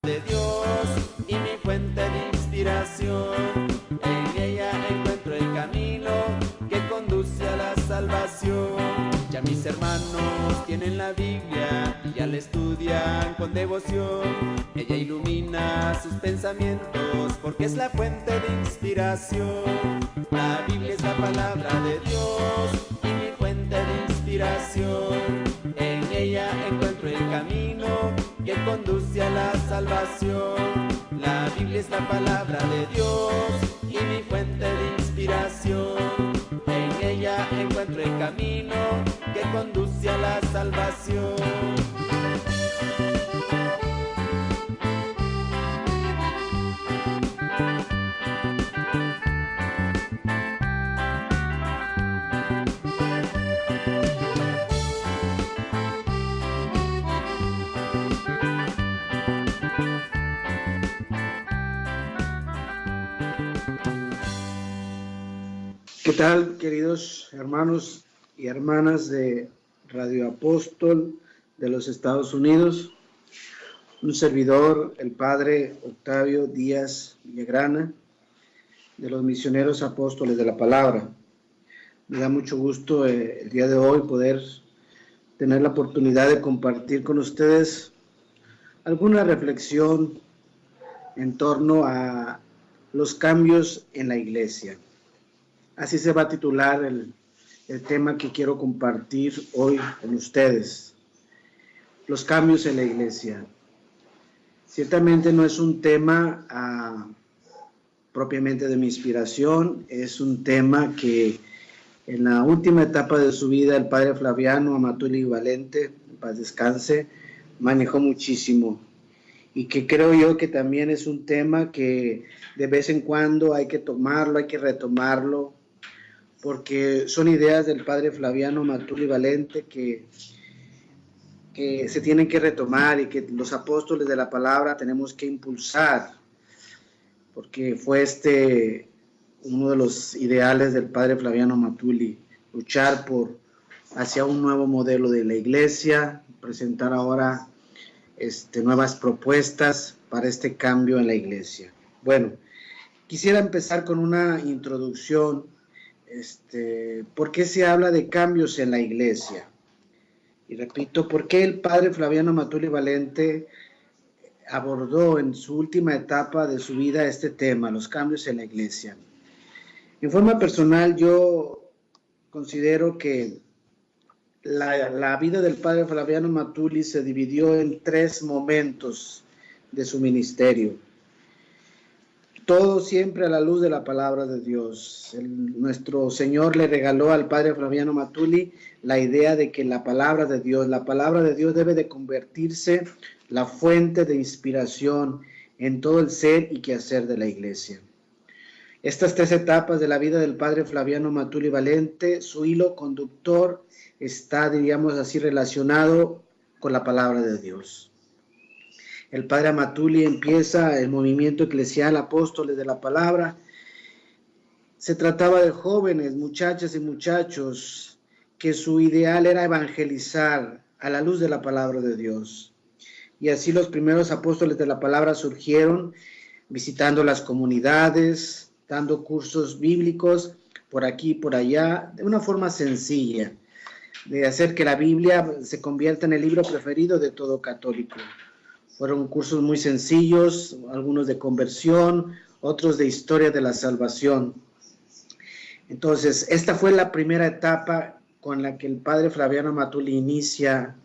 de Dios y mi fuente de inspiración. En ella encuentro el camino que conduce a la salvación. Ya mis hermanos tienen la Biblia y ya la estudian con devoción. Ella ilumina sus pensamientos porque es la fuente de inspiración. La Biblia es la palabra de Dios y mi fuente de inspiración. En ella encuentro el camino que conduce a la salvación. La Biblia es la palabra de Dios y mi fuente de inspiración. En ella encuentro el camino que conduce a la salvación. ¿Qué tal, queridos hermanos y hermanas de Radio Apóstol de los Estados Unidos? Un servidor, el Padre Octavio Díaz Villagrana, de los Misioneros Apóstoles de la Palabra. Me da mucho gusto el día de hoy poder tener la oportunidad de compartir con ustedes alguna reflexión en torno a los cambios en la iglesia. Así se va a titular el tema que quiero compartir hoy con ustedes. Los cambios en la iglesia. Ciertamente no es un tema propiamente de mi inspiración, es un tema que en la última etapa de su vida el padre Flaviano Amatuli Valente, en paz descanse, manejó muchísimo. Y que creo yo que también es un tema que de vez en cuando hay que tomarlo, hay que retomarlo, porque son ideas del padre Flaviano Amatuli Valente que se tienen que retomar y que los apóstoles de la palabra tenemos que impulsar, porque fue uno de los ideales del padre Flaviano Amatuli, luchar hacia un nuevo modelo de la iglesia, presentar ahora nuevas propuestas para este cambio en la iglesia. Bueno, quisiera empezar con una introducción. ¿Por qué se habla de cambios en la iglesia? Y repito, ¿por qué el padre Flaviano Amatuli Valente abordó en su última etapa de su vida este tema, los cambios en la iglesia? En forma personal, yo considero que la vida del padre Flaviano Amatuli se dividió en 3 momentos de su ministerio. Todo siempre a la luz de la palabra de Dios. Nuestro Señor le regaló al padre Flaviano Amatuli la idea de que la palabra de Dios debe de convertirse la fuente de inspiración en todo el ser y quehacer de la iglesia. Estas 3 etapas de la vida del padre Flaviano Amatuli Valente, su hilo conductor está, diríamos así, relacionado con la palabra de Dios. El padre Amatuli empieza el movimiento eclesial Apóstoles de la Palabra. Se trataba de jóvenes, muchachas y muchachos, que su ideal era evangelizar a la luz de la palabra de Dios. Y así los primeros apóstoles de la palabra surgieron, visitando las comunidades, dando cursos bíblicos por aquí y por allá, de una forma sencilla, de hacer que la Biblia se convierta en el libro preferido de todo católico. Fueron cursos muy sencillos, algunos de conversión, otros de historia de la salvación. Entonces, esta fue la primera etapa con la que el padre Flaviano Amatuli inicia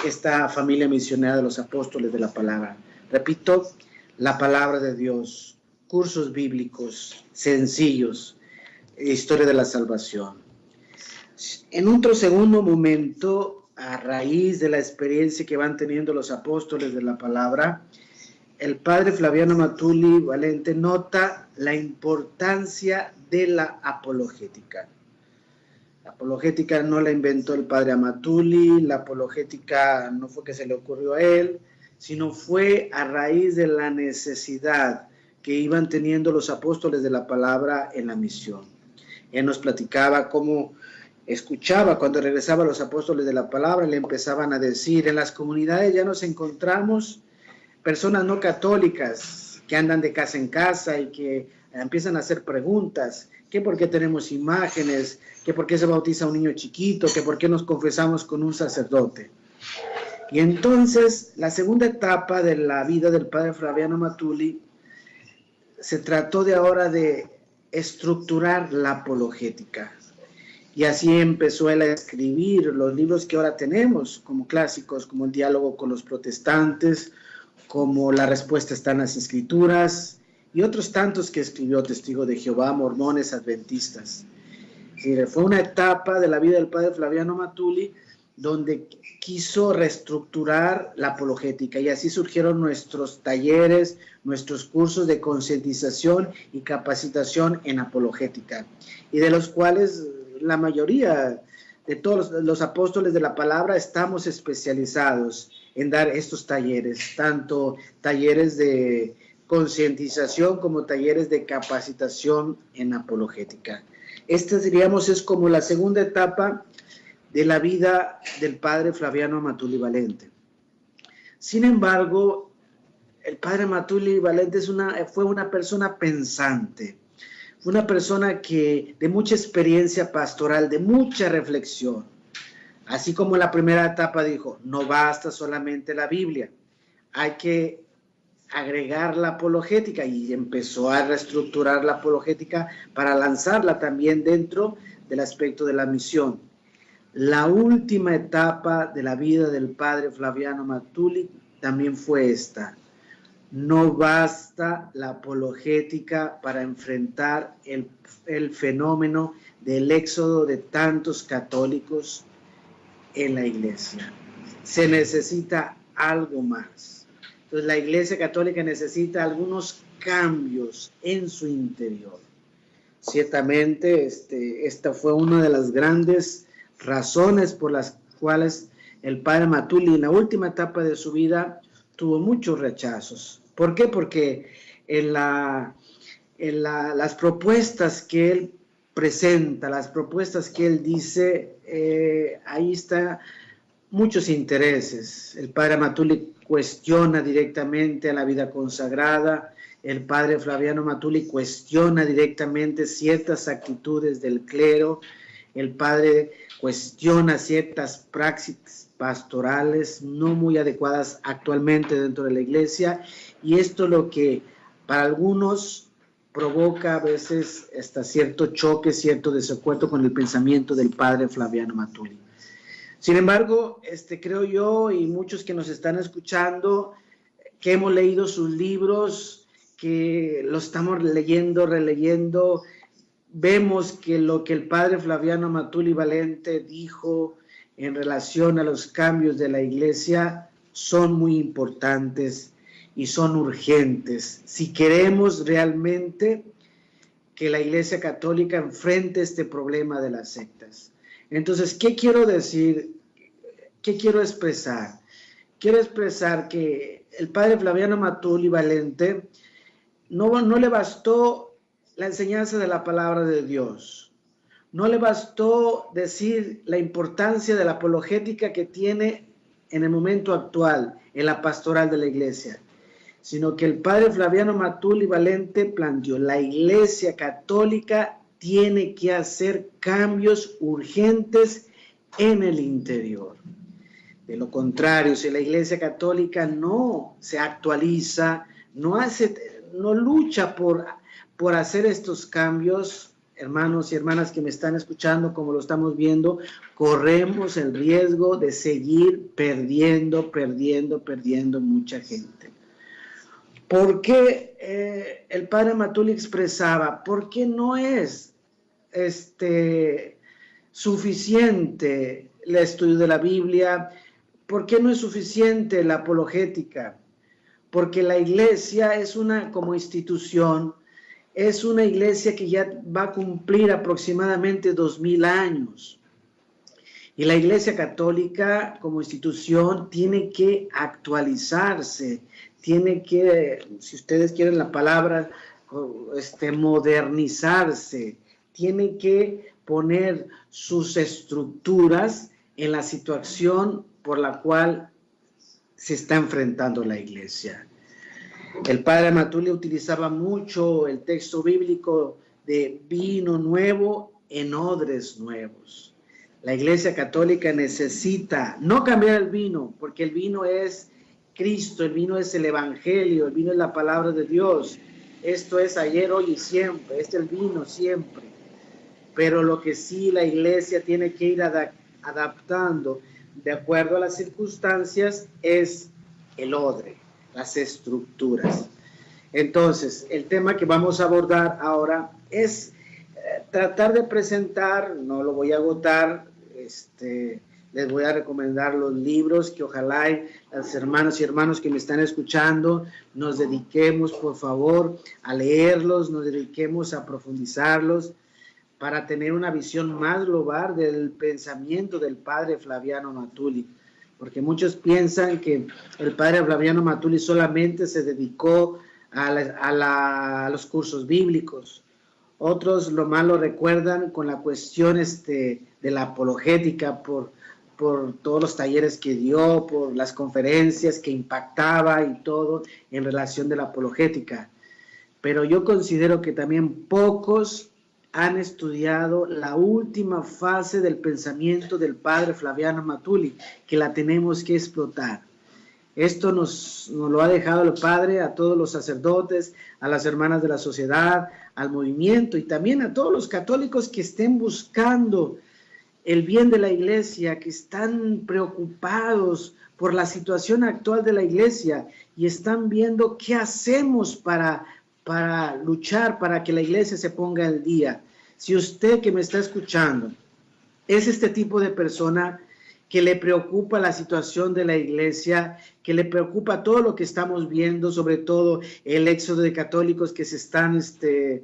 esta familia misionera de los apóstoles de la palabra. Repito, la palabra de Dios, cursos bíblicos sencillos, historia de la salvación. En otro segundo momento, a raíz de la experiencia que van teniendo los apóstoles de la palabra, el padre Flaviano Amatuli Valente nota la importancia de la apologética. La apologética no la inventó el padre Amatuli, la apologética no fue que se le ocurrió a él, sino fue a raíz de la necesidad que iban teniendo los apóstoles de la palabra en la misión. Él nos platicaba cómo escuchaba cuando regresaban los apóstoles de la palabra, le empezaban a decir: en las comunidades ya nos encontramos personas no católicas que andan de casa en casa y que empiezan a hacer preguntas, que por qué tenemos imágenes, que por qué se bautiza un niño chiquito, que por qué nos confesamos con un sacerdote. Y entonces, la segunda etapa de la vida del padre Flaviano Matuli se trató de ahora de estructurar la apologética. Y así empezó él a escribir los libros que ahora tenemos como clásicos, como el diálogo con los protestantes, como la respuesta está en las escrituras, y otros tantos que escribió, Testigo de Jehová, mormones, adventistas. Fue una etapa de la vida del padre Flaviano Matuli donde quiso reestructurar la apologética, y así surgieron nuestros talleres, nuestros cursos de concientización y capacitación en apologética, y de los cuales la mayoría de todos los apóstoles de la palabra estamos especializados en dar estos talleres, tanto talleres de concientización como talleres de capacitación en apologética. Esta, diríamos, es como la segunda etapa de la vida del padre Flaviano Matuli Valente. Sin embargo, el padre Matuli Valente fue una persona pensante, fue una persona de mucha experiencia pastoral, de mucha reflexión. Así como en la primera etapa dijo, no basta solamente la Biblia, hay que agregar la apologética, y empezó a reestructurar la apologética para lanzarla también dentro del aspecto de la misión. La última etapa de la vida del padre Flaviano Matuli también fue esta. No basta la apologética para enfrentar el fenómeno del éxodo de tantos católicos en la iglesia. Se necesita algo más. Entonces la Iglesia Católica necesita algunos cambios en su interior. Ciertamente esta fue una de las grandes razones por las cuales el padre Matuli en la última etapa de su vida tuvo muchos rechazos. ¿Por qué? Porque en las propuestas que él presenta, las propuestas que él dice, ahí está muchos intereses. El padre Matuli cuestiona directamente a la vida consagrada, el padre Flaviano Matuli cuestiona directamente ciertas actitudes del clero, el padre cuestiona ciertas praxis pastorales no muy adecuadas actualmente dentro de la iglesia, y esto es lo que para algunos provoca a veces hasta cierto choque, cierto desacuerdo con el pensamiento del padre Flaviano Matuli. Sin embargo, creo yo, y muchos que nos están escuchando, que hemos leído sus libros, que los estamos leyendo, releyendo, vemos que lo que el padre Flaviano Matuli Valente dijo en relación a los cambios de la iglesia son muy importantes y son urgentes. Si queremos realmente que la Iglesia Católica enfrente este problema de las sectas. Entonces, ¿qué quiero decir? ¿Qué quiero expresar? Quiero expresar que el padre Flaviano Matuli Valente no le bastó la enseñanza de la palabra de Dios. No le bastó decir la importancia de la apologética que tiene en el momento actual, en la pastoral de la iglesia, sino que el padre Flaviano Matuli Valente planteó: la Iglesia Católica tiene que hacer cambios urgentes en el interior. De lo contrario, si la Iglesia Católica no se actualiza, no lucha por hacer estos cambios, hermanos y hermanas que me están escuchando, como lo estamos viendo, corremos el riesgo de seguir perdiendo mucha gente. ¿Por qué el padre Matuli expresaba? ¿Por qué no es suficiente el estudio de la Biblia? ¿Por qué no es suficiente la apologética? Porque la iglesia como institución, es una iglesia que ya va a cumplir aproximadamente 2000 años. Y la Iglesia Católica como institución tiene que actualizarse, tiene que, si ustedes quieren la palabra, modernizarse, tiene que poner sus estructuras en la situación por la cual se está enfrentando la iglesia. El padre Amatuli utilizaba mucho el texto bíblico de vino nuevo en odres nuevos. La Iglesia Católica necesita no cambiar el vino, porque el vino es Cristo, el vino es el Evangelio, el vino es la palabra de Dios. Esto es ayer, hoy y siempre, este es el vino siempre. Pero lo que sí la Iglesia tiene que ir adaptando de acuerdo a las circunstancias es el odre, las estructuras. Entonces, el tema que vamos a abordar ahora es tratar de presentar, no lo voy a agotar, les voy a recomendar los libros que ojalá las hermanas y hermanos que me están escuchando nos dediquemos, por favor, a leerlos, nos dediquemos a profundizarlos para tener una visión más global del pensamiento del padre Flaviano Amatuli, porque muchos piensan que el padre Flaviano Amatuli solamente se dedicó a los cursos bíblicos. Otros lo más lo recuerdan con la cuestión de la apologética, por todos los talleres que dio, por las conferencias que impactaba y todo en relación de la apologética. Pero yo considero que también pocos han estudiado la última fase del pensamiento del padre Flaviano Amatuli, que la tenemos que explotar. Esto nos lo ha dejado el Padre a todos los sacerdotes, a las hermanas de la sociedad, al movimiento y también a todos los católicos que estén buscando el bien de la Iglesia, que están preocupados por la situación actual de la Iglesia y están viendo qué hacemos para luchar para que la Iglesia se ponga al día. Si usted que me está escuchando es este tipo de persona que le preocupa la situación de la Iglesia, que le preocupa todo lo que estamos viendo, sobre todo el éxodo de católicos que se están, que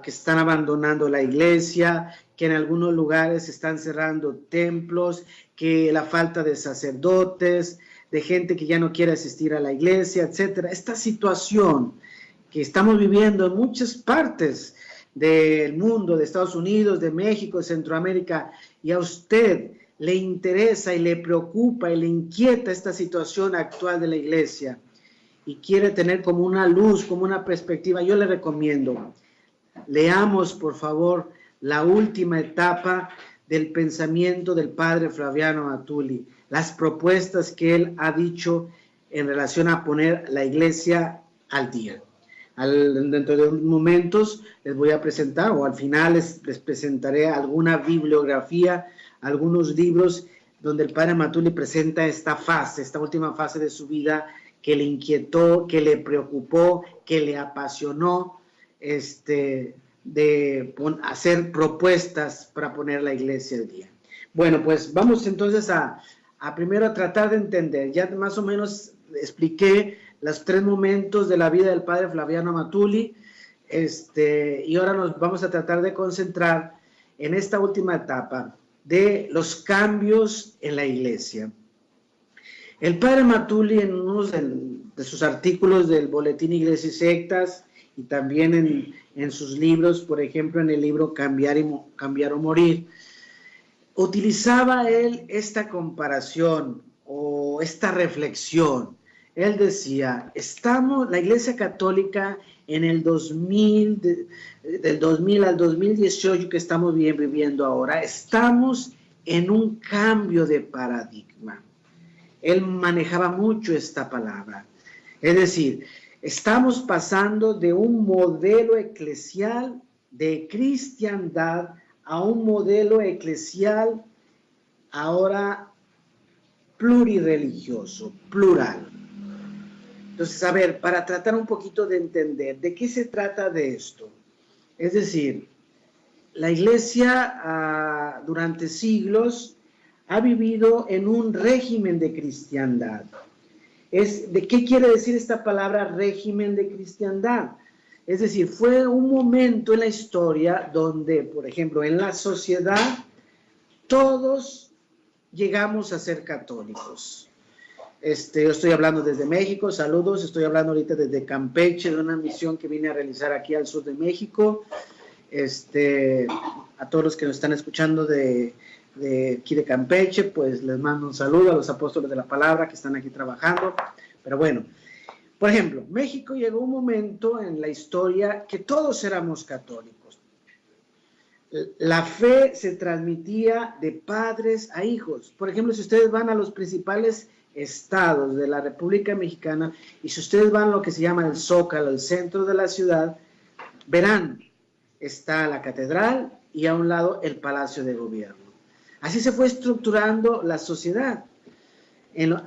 están abandonando la Iglesia, que en algunos lugares se están cerrando templos, que la falta de sacerdotes, de gente que ya no quiere asistir a la Iglesia, etcétera. Esta situación que estamos viviendo en muchas partes del mundo, de Estados Unidos, de México, de Centroamérica, y a usted le interesa y le preocupa y le inquieta esta situación actual de la Iglesia y quiere tener como una luz, como una perspectiva, yo le recomiendo, leamos por favor la última etapa del pensamiento del padre Flaviano Amatuli, las propuestas que él ha dicho en relación a poner la Iglesia al día. Dentro de unos momentos les voy a presentar, o al final les presentaré alguna bibliografía, algunos libros donde el padre Amatuli presenta esta última fase de su vida que le inquietó, que le preocupó, que le apasionó, de hacer propuestas para poner la Iglesia al día. Bueno, pues vamos entonces a primero a tratar de entender. Ya más o menos expliqué los 3 momentos de la vida del padre Flaviano Amatuli, y ahora nos vamos a tratar de concentrar en esta última etapa de los cambios en la Iglesia. El padre Amatuli, en uno de sus artículos del Boletín Iglesia y Sectas, y también en sus libros, por ejemplo en el libro Cambiar o Morir, utilizaba él esta comparación o esta reflexión. Él decía, la Iglesia Católica en el 2000, del 2000 al 2018 que estamos viviendo ahora, estamos en un cambio de paradigma. Él manejaba mucho esta palabra. Es decir, estamos pasando de un modelo eclesial de cristiandad a un modelo eclesial ahora plurireligioso, plural. Entonces, a ver, para tratar un poquito de entender, ¿de qué se trata de esto? Es decir, la Iglesia durante siglos ha vivido en un régimen de cristiandad. ¿De qué quiere decir esta palabra régimen de cristiandad? Es decir, fue un momento en la historia donde, por ejemplo, en la sociedad, todos llegamos a ser católicos. Yo estoy hablando desde México, saludos, estoy hablando ahorita desde Campeche, de una misión que vine a realizar aquí al sur de México. A todos los que nos están escuchando de aquí de Campeche, pues les mando un saludo a los apóstoles de la palabra que están aquí trabajando. Pero bueno, Por ejemplo, México llegó un momento en la historia que todos éramos católicos. La fe se transmitía de padres a hijos. Por ejemplo, si ustedes van a los principales estados de la República Mexicana y si ustedes van a lo que se llama el Zócalo, el centro de la ciudad, verán, está la catedral y a un lado el Palacio de Gobierno. Así se fue estructurando la sociedad.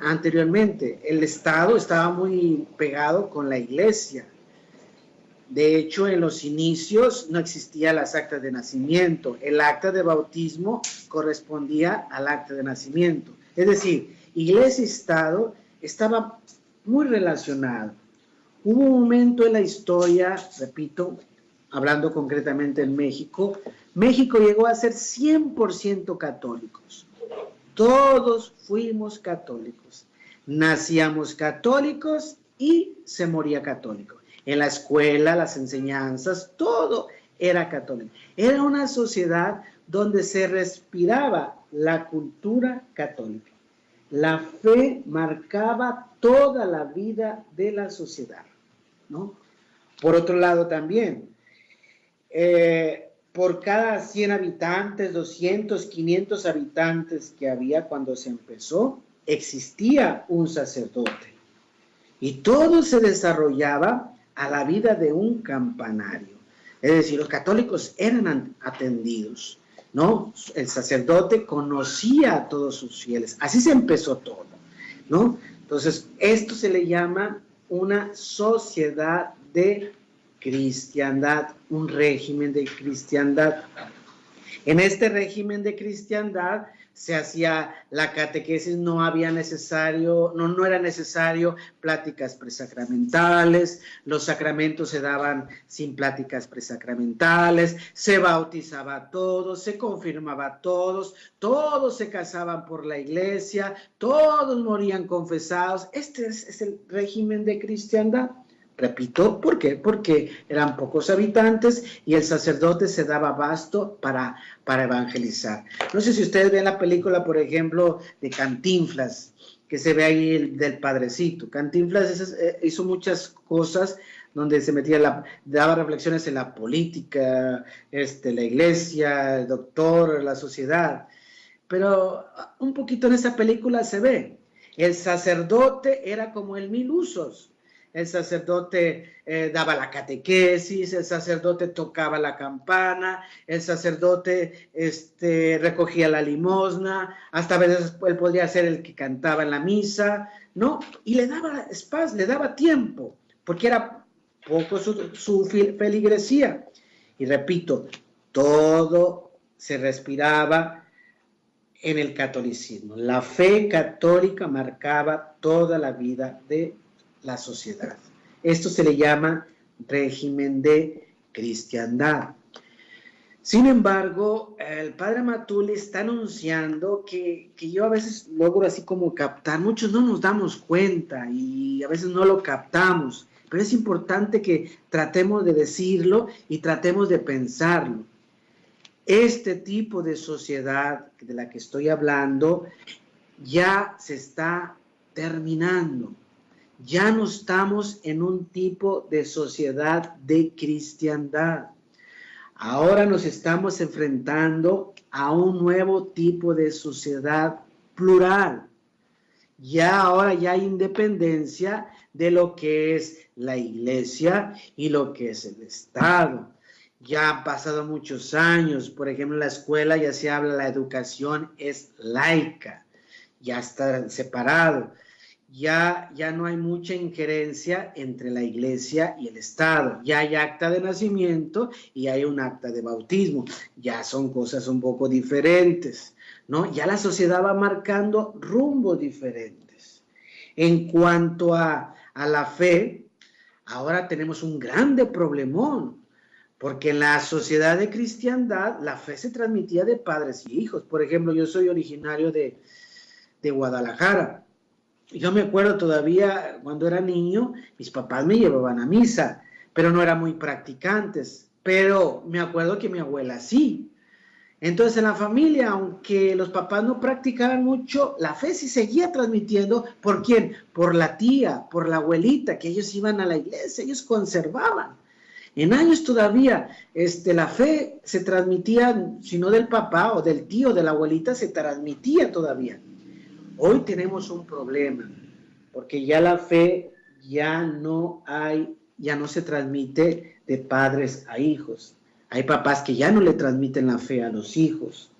Anteriormente, el Estado estaba muy pegado con la iglesia. De hecho, en los inicios no existían las actas de nacimiento. El acta de bautismo correspondía al acta de nacimiento. Es decir, iglesia y Estado estaban muy relacionados. Hubo un momento en la historia, repito, hablando concretamente en México, México llegó a ser 100% católicos. Todos fuimos católicos. Nacíamos católicos y se moría católico. En la escuela, las enseñanzas, todo era católico. Era una sociedad donde se respiraba la cultura católica. La fe marcaba toda la vida de la sociedad, ¿no? Por otro lado también, por cada 100 habitantes, 200, 500 habitantes que había cuando se empezó, existía un sacerdote. Y todo se desarrollaba a la vida de un campanario. Es decir, los católicos eran atendidos, ¿no? El sacerdote conocía a todos sus fieles. Así se empezó todo, ¿no? Entonces, esto se le llama una sociedad de cristiandad, un régimen de cristiandad. En este régimen de cristiandad se hacía la catequesis, no era necesario pláticas presacramentales, los sacramentos se daban sin pláticas presacramentales, se bautizaba a todos, se confirmaba a todos, todos se casaban por la iglesia, todos morían confesados. Este es el régimen de cristiandad. Repito, ¿por qué? Porque eran pocos habitantes y el sacerdote se daba abasto para evangelizar. No sé si ustedes ven la película, por ejemplo, de Cantinflas, que se ve ahí del Padrecito. Cantinflas hizo muchas cosas donde se metía, daba reflexiones en la política, la iglesia, el doctor, la sociedad. Pero un poquito en esa película se ve. El sacerdote era como el mil usos. El sacerdote daba la catequesis, el sacerdote tocaba la campana, el sacerdote recogía la limosna, hasta a veces él podría ser el que cantaba en la misa, ¿no? Y le daba espacio, le daba tiempo, porque era poco su feligresía. Y repito, todo se respiraba en el catolicismo. La fe católica marcaba toda la vida de la sociedad. Esto se le llama régimen de cristiandad. Sin embargo, el padre Matuli está anunciando que yo a veces logro así como captar, muchos no nos damos cuenta y a veces no lo captamos, pero es importante que tratemos de decirlo y tratemos de pensarlo. Este tipo de sociedad de la que estoy hablando ya se está terminando. Ya no estamos en un tipo de sociedad de cristiandad. Ahora nos estamos enfrentando a un nuevo tipo de sociedad plural. Ahora ya hay independencia de lo que es la iglesia y lo que es el Estado. Ya han pasado muchos años, por ejemplo, en la escuela ya se habla, la educación es laica, ya está separado. Ya no hay mucha injerencia entre la iglesia y el Estado. Ya hay acta de nacimiento y hay un acta de bautismo. Ya son cosas un poco diferentes, ¿no? Ya la sociedad va marcando rumbos diferentes. En cuanto a la fe, ahora tenemos un grande problemón, porque en la sociedad de cristiandad la fe se transmitía de padres y hijos. Por ejemplo, yo soy originario de Guadalajara. Yo me acuerdo todavía cuando era niño, mis papás me llevaban a misa, pero no eran muy practicantes. Pero me acuerdo que mi abuela sí. Entonces en la familia, aunque los papás no practicaban mucho, la fe sí seguía transmitiendo. ¿Por quién? Por la tía, por la abuelita, que ellos iban a la iglesia, ellos conservaban. En años todavía la fe se transmitía, si no del papá o del tío, de la abuelita, se transmitía todavía. Hoy tenemos un problema, porque ya la fe ya no se transmite de padres a hijos. Hay papás que ya no le transmiten la fe a los hijos.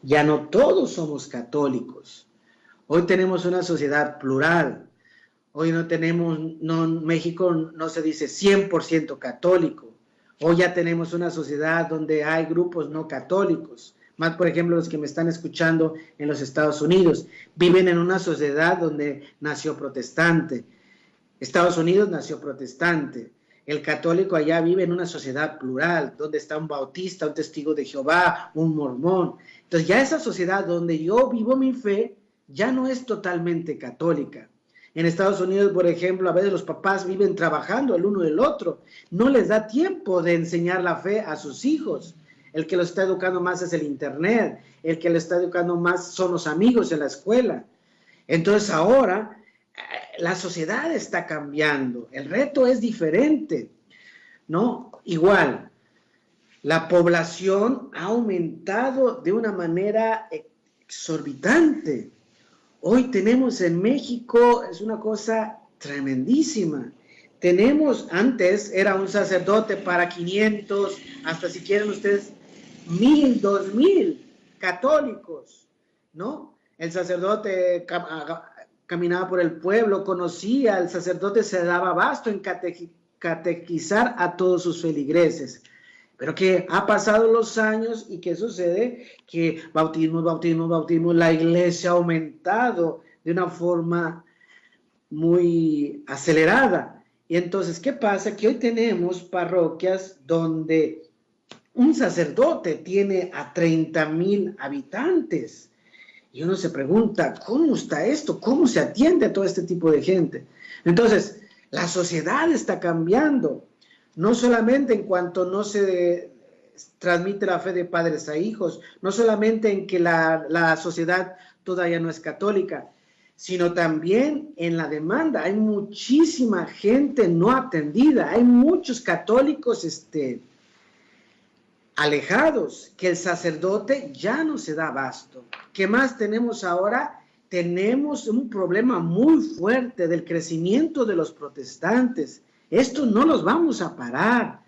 Ya no todos somos católicos. Hoy tenemos una sociedad plural. Hoy México no se dice 100% católico. Hoy ya tenemos una sociedad donde hay grupos no católicos. Más, por ejemplo, los que me están escuchando en los Estados Unidos. Viven en una sociedad donde nació protestante. Estados Unidos nació protestante. El católico allá vive en una sociedad plural, donde está un bautista, un testigo de Jehová, un mormón. Entonces ya esa sociedad donde yo vivo mi fe ya no es totalmente católica. En Estados Unidos, por ejemplo, a veces los papás viven trabajando el uno del otro. No les da tiempo de enseñar la fe a sus hijos. El que los está educando más es el internet. El que los está educando más son los amigos en la escuela. Entonces ahora la sociedad está cambiando, el reto es diferente, ¿no? Igual, la población ha aumentado de una manera exorbitante. Hoy tenemos en México, es una cosa tremendísima. Tenemos, antes era un sacerdote para 500, hasta si quieren ustedes, 1000, 2000 católicos, ¿no? El sacerdote caminaba por el pueblo, conocía, el sacerdote se daba abasto en catequizar a todos sus feligreses. Pero que ha pasado los años y ¿qué sucede? Que bautismo, la iglesia ha aumentado de una forma muy acelerada. Y entonces, ¿qué pasa? Que hoy tenemos parroquias donde un sacerdote tiene a 30,000 habitantes. Y uno se pregunta, ¿cómo está esto? ¿Cómo se atiende a todo este tipo de gente? Entonces, la sociedad está cambiando. No solamente en cuanto no se transmite la fe de padres a hijos, no solamente en que la sociedad todavía no es católica, sino también en la demanda. Hay muchísima gente no atendida, hay muchos católicos alejados, que el sacerdote ya no se da abasto. ¿Qué más tenemos ahora? Tenemos un problema muy fuerte del crecimiento de los protestantes. Esto no los vamos a parar.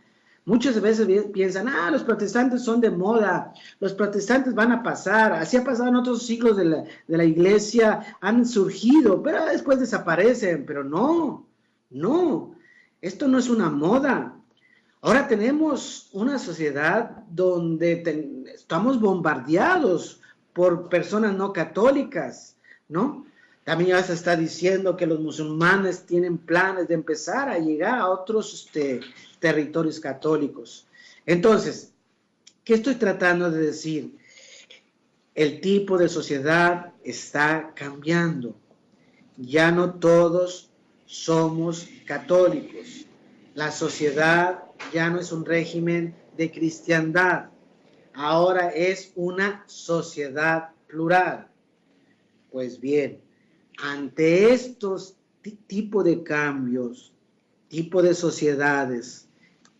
Muchas veces piensan, los protestantes son de moda, los protestantes van a pasar. Así ha pasado en otros siglos de la iglesia, han surgido, pero después desaparecen. Pero no, esto no es una moda. Ahora tenemos una sociedad donde estamos bombardeados por personas no católicas, ¿no? También ya se está diciendo que los musulmanes tienen planes de empezar a llegar a otros territorios católicos. Entonces, ¿qué estoy tratando de decir? El tipo de sociedad está cambiando. Ya no todos somos católicos. La sociedad ya no es un régimen de cristiandad. Ahora es una sociedad plural. Pues bien, ante estos tipos de cambios, tipo de sociedades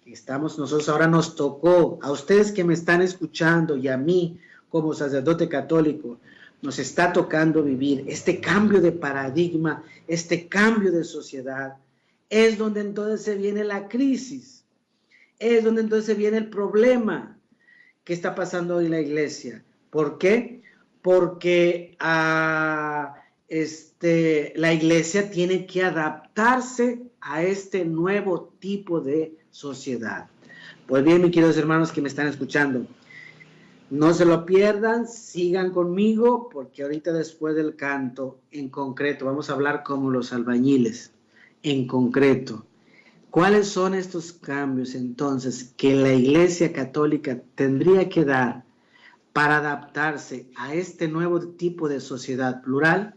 que estamos nosotros, ahora nos tocó, a ustedes que me están escuchando y a mí como sacerdote católico, nos está tocando vivir este cambio de paradigma, este cambio de sociedad. Es donde entonces se viene la crisis, es donde entonces se viene el problema que está pasando hoy en la iglesia. ¿Por qué? Porque la iglesia tiene que adaptarse a este nuevo tipo de sociedad. Pues bien, mis queridos hermanos que me están escuchando, no se lo pierdan, sigan conmigo, porque ahorita después del canto, en concreto, vamos a hablar como los albañiles, en concreto. ¿Cuáles son estos cambios entonces que la Iglesia Católica tendría que dar para adaptarse a este nuevo tipo de sociedad plural?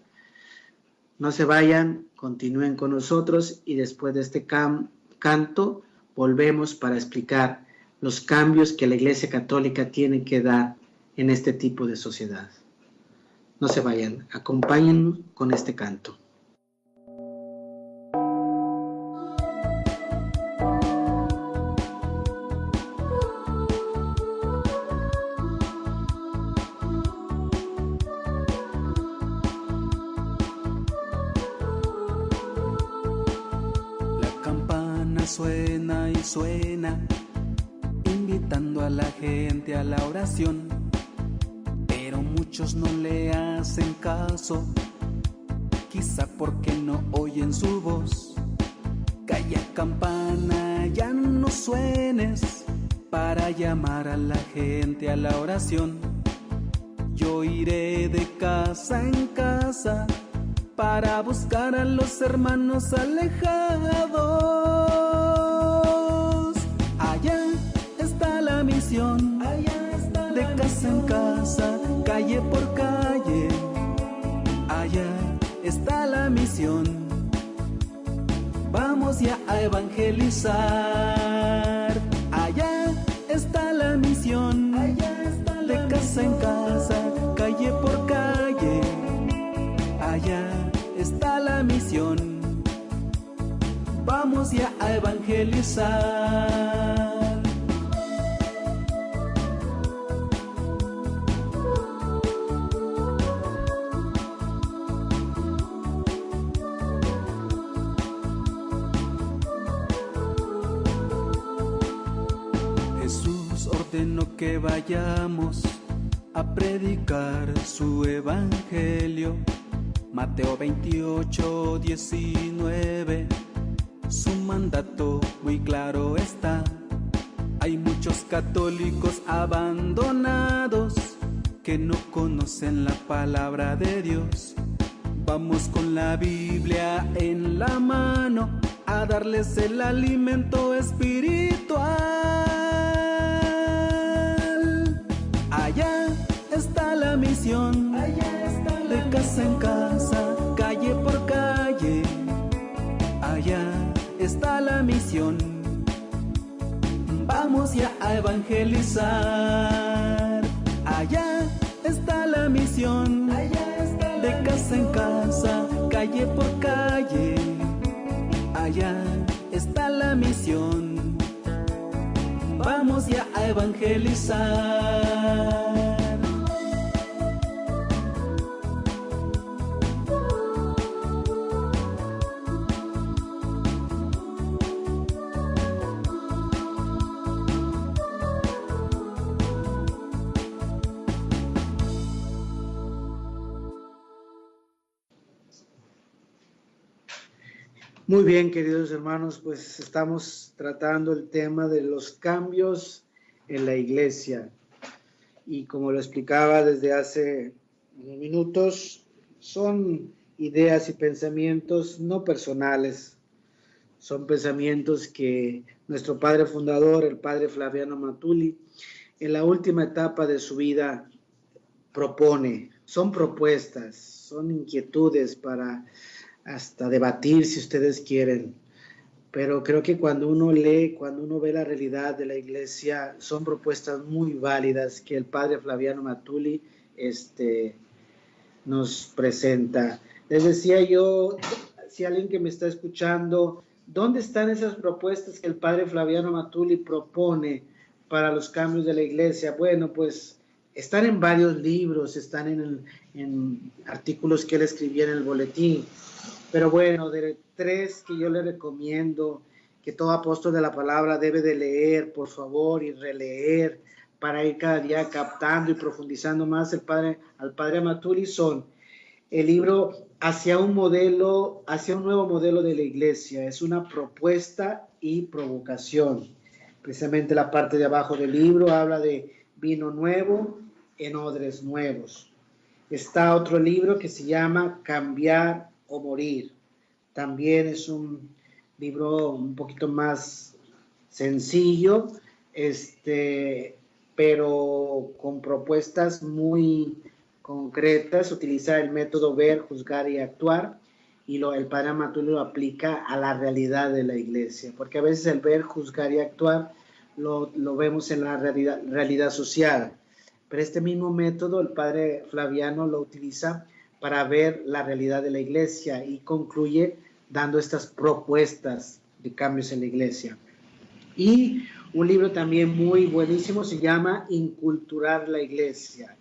No se vayan, continúen con nosotros y después de este canto volvemos para explicar los cambios que la Iglesia Católica tiene que dar en este tipo de sociedad. No se vayan, acompáñennos con este canto. Suena y suena, invitando a la gente a la oración, pero muchos no le hacen caso, quizá porque no oyen su voz. Calla campana, ya no suenes, para llamar a la gente a la oración. Yo iré de casa en casa, para buscar a los hermanos alejados. Allá está la misión, de casa en casa, calle por calle. Allá está la misión, vamos ya a evangelizar. Allá está la misión, de casa en casa, calle por calle. Allá está la misión, vamos ya a evangelizar. Jesús ordenó que vayamos a predicar su evangelio. Mateo 28, 19, su mandato muy claro está. Hay muchos católicos abandonados que no conocen la palabra de Dios. Vamos con la Biblia en la mano a darles el alimento espiritual. Allá está la misión, de casa en casa, calle por calle. Allá está la misión, vamos ya a evangelizar. Allá está la misión, de casa en casa, calle por calle. Allá está la misión, vamos ya a evangelizar. Muy bien, queridos hermanos, pues estamos tratando el tema de los cambios en la iglesia. Y como lo explicaba desde hace unos minutos, son ideas y pensamientos no personales. Son pensamientos que nuestro padre fundador, el padre Flaviano Matuli, en la última etapa de su vida propone. Son propuestas, son inquietudes para hasta debatir si ustedes quieren, pero creo que cuando uno lee, cuando uno ve la realidad de la iglesia, son propuestas muy válidas que el padre Flaviano Matuli nos presenta. Les decía yo, si alguien que me está escuchando, ¿dónde están esas propuestas que el padre Flaviano Matuli propone para los cambios de la iglesia? Bueno, pues están en varios libros, están en artículos que él escribía en el boletín. Pero bueno, de 3 que yo le recomiendo que todo apóstol de la palabra debe de leer, por favor, y releer para ir cada día captando y profundizando más al padre Matuli, son el libro Hacia un nuevo modelo de la iglesia. Es una propuesta y provocación. Precisamente la parte de abajo del libro habla de vino nuevo en odres nuevos. Está otro libro que se llama Cambiar o Morir. También es un libro un poquito más sencillo, pero con propuestas muy concretas. Utiliza el método ver, juzgar y actuar, y el padre Matuli lo aplica a la realidad de la iglesia, porque a veces el ver, juzgar y actuar lo vemos en la realidad social, pero este mismo método el padre Flaviano lo utiliza para ver la realidad de la iglesia y concluye dando estas propuestas de cambios en la iglesia. Y un libro también muy buenísimo se llama Inculturar la Iglesia,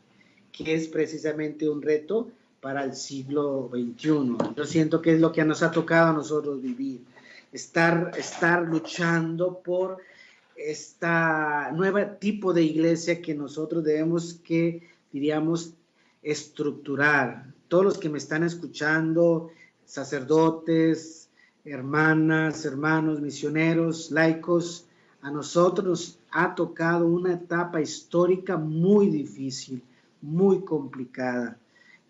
que es precisamente un reto para el siglo XXI. Yo siento que es lo que nos ha tocado a nosotros vivir, estar luchando por esta nueva tipo de iglesia que nosotros debemos que, diríamos, estructurar. Todos los que me están escuchando, sacerdotes, hermanas, hermanos, misioneros, laicos, a nosotros nos ha tocado una etapa histórica muy difícil, muy complicada,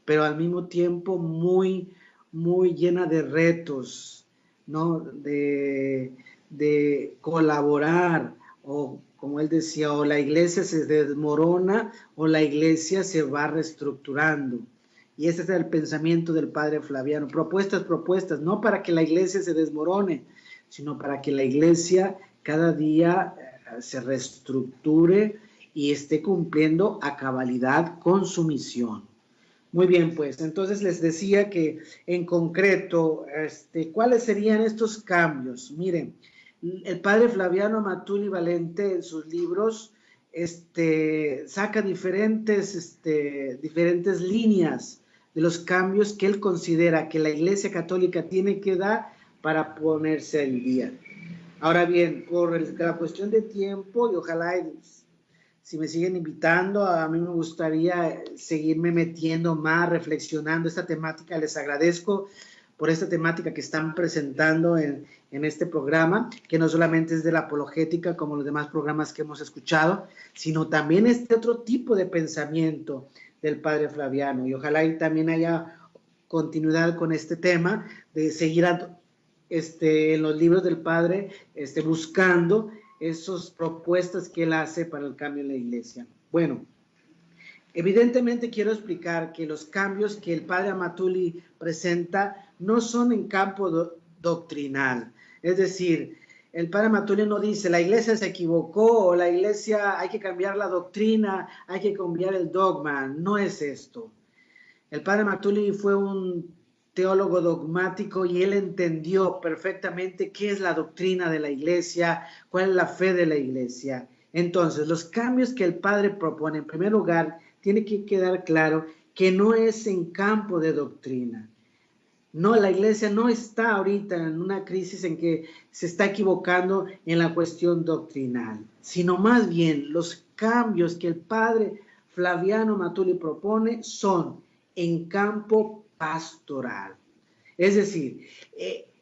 pero al mismo tiempo muy llena de retos, ¿no? De colaborar, o como él decía, o la iglesia se desmorona o la iglesia se va reestructurando. Y ese es el pensamiento del padre Flaviano. Propuestas, no para que la iglesia se desmorone, sino para que la iglesia cada día se reestructure y esté cumpliendo a cabalidad con su misión. Muy bien, pues, entonces les decía que en concreto, ¿cuáles serían estos cambios? Miren, el padre Flaviano Amatuli Valente en sus libros saca diferentes líneas de los cambios que él considera que la Iglesia Católica tiene que dar para ponerse al día. Ahora bien, por la cuestión de tiempo, y ojalá si me siguen invitando, a mí me gustaría seguirme metiendo más, reflexionando esta temática. Les agradezco por esta temática que están presentando en este programa, que no solamente es de la apologética como los demás programas que hemos escuchado, sino también este otro tipo de pensamiento del padre Flaviano. Y ojalá y también haya continuidad con este tema, de seguir en los libros del padre, buscando esas propuestas que él hace para el cambio en la iglesia. Bueno, evidentemente quiero explicar que los cambios que el padre Amatuli presenta no son en campo doctrinal. Es decir, el padre Amatuli no dice la iglesia se equivocó o la iglesia hay que cambiar la doctrina, hay que cambiar el dogma. No es esto. El padre Amatuli fue un teólogo dogmático y él entendió perfectamente qué es la doctrina de la iglesia, cuál es la fe de la iglesia. Entonces, los cambios que el padre propone, en primer lugar, tiene que quedar claro que no es en campo de doctrina. No, la iglesia no está ahorita en una crisis en que se está equivocando en la cuestión doctrinal, sino más bien los cambios que el padre Flaviano Amatuli propone son en campo pastoral. Es decir,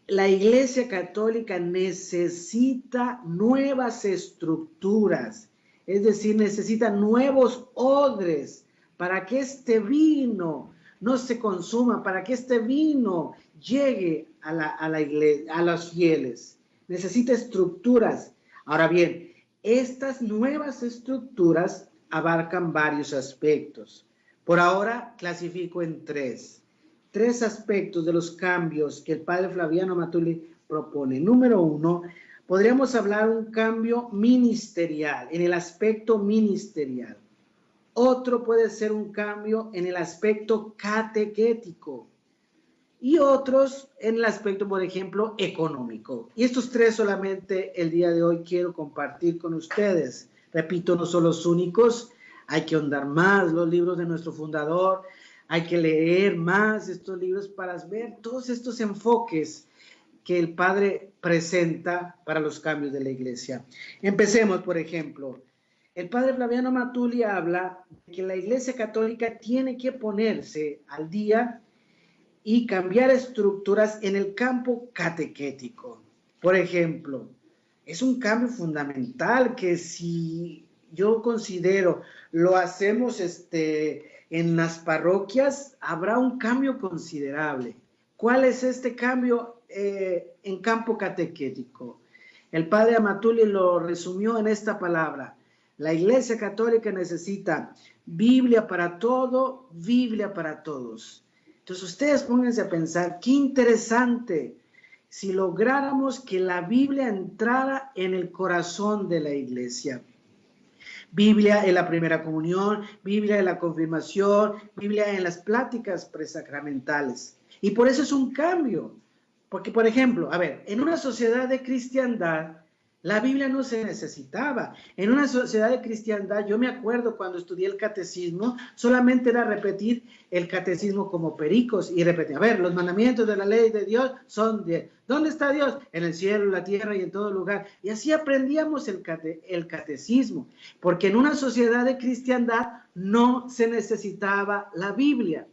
la Iglesia Católica necesita nuevas estructuras, es decir, necesita nuevos odres para que este vino no se consuma, para que este vino llegue a la iglesia, a los fieles. Necesita estructuras. Ahora bien, estas nuevas estructuras abarcan varios aspectos. Por ahora clasifico en tres aspectos de los cambios que el padre Flaviano Amatuli propone. Número uno, podríamos hablar un cambio ministerial, en el aspecto ministerial. Otro puede ser un cambio en el aspecto catequético y otros en el aspecto, por ejemplo, económico. Y estos tres solamente el día de hoy quiero compartir con ustedes. Repito, no son los únicos. Hay que ahondar más los libros de nuestro fundador, hay que leer más estos libros para ver todos estos enfoques que el padre presenta para los cambios de la iglesia. Empecemos, por ejemplo. El padre Flaviano Amatuli habla de que la iglesia católica tiene que ponerse al día y cambiar estructuras en el campo catequético. Por ejemplo, es un cambio fundamental que si yo considero lo hacemos en las parroquias, habrá un cambio considerable. ¿Cuál es este cambio en campo catequético? El padre Amatuli lo resumió en esta palabra. La Iglesia Católica necesita Biblia para todo, Biblia para todos. Entonces ustedes pónganse a pensar, qué interesante si lográramos que la Biblia entrara en el corazón de la Iglesia. Biblia en la primera comunión, Biblia en la confirmación, Biblia en las pláticas presacramentales. Y por eso es un cambio. Porque, por ejemplo, a ver, en una sociedad de cristiandad, la Biblia no se necesitaba. En una sociedad de cristiandad, yo me acuerdo cuando estudié el catecismo, solamente era repetir el catecismo como pericos y repetir, a ver, los mandamientos de la ley de Dios son 10. ¿Dónde está Dios? En el cielo, en la tierra y en todo lugar. Y así aprendíamos el catecismo, porque en una sociedad de cristiandad no se necesitaba la Biblia.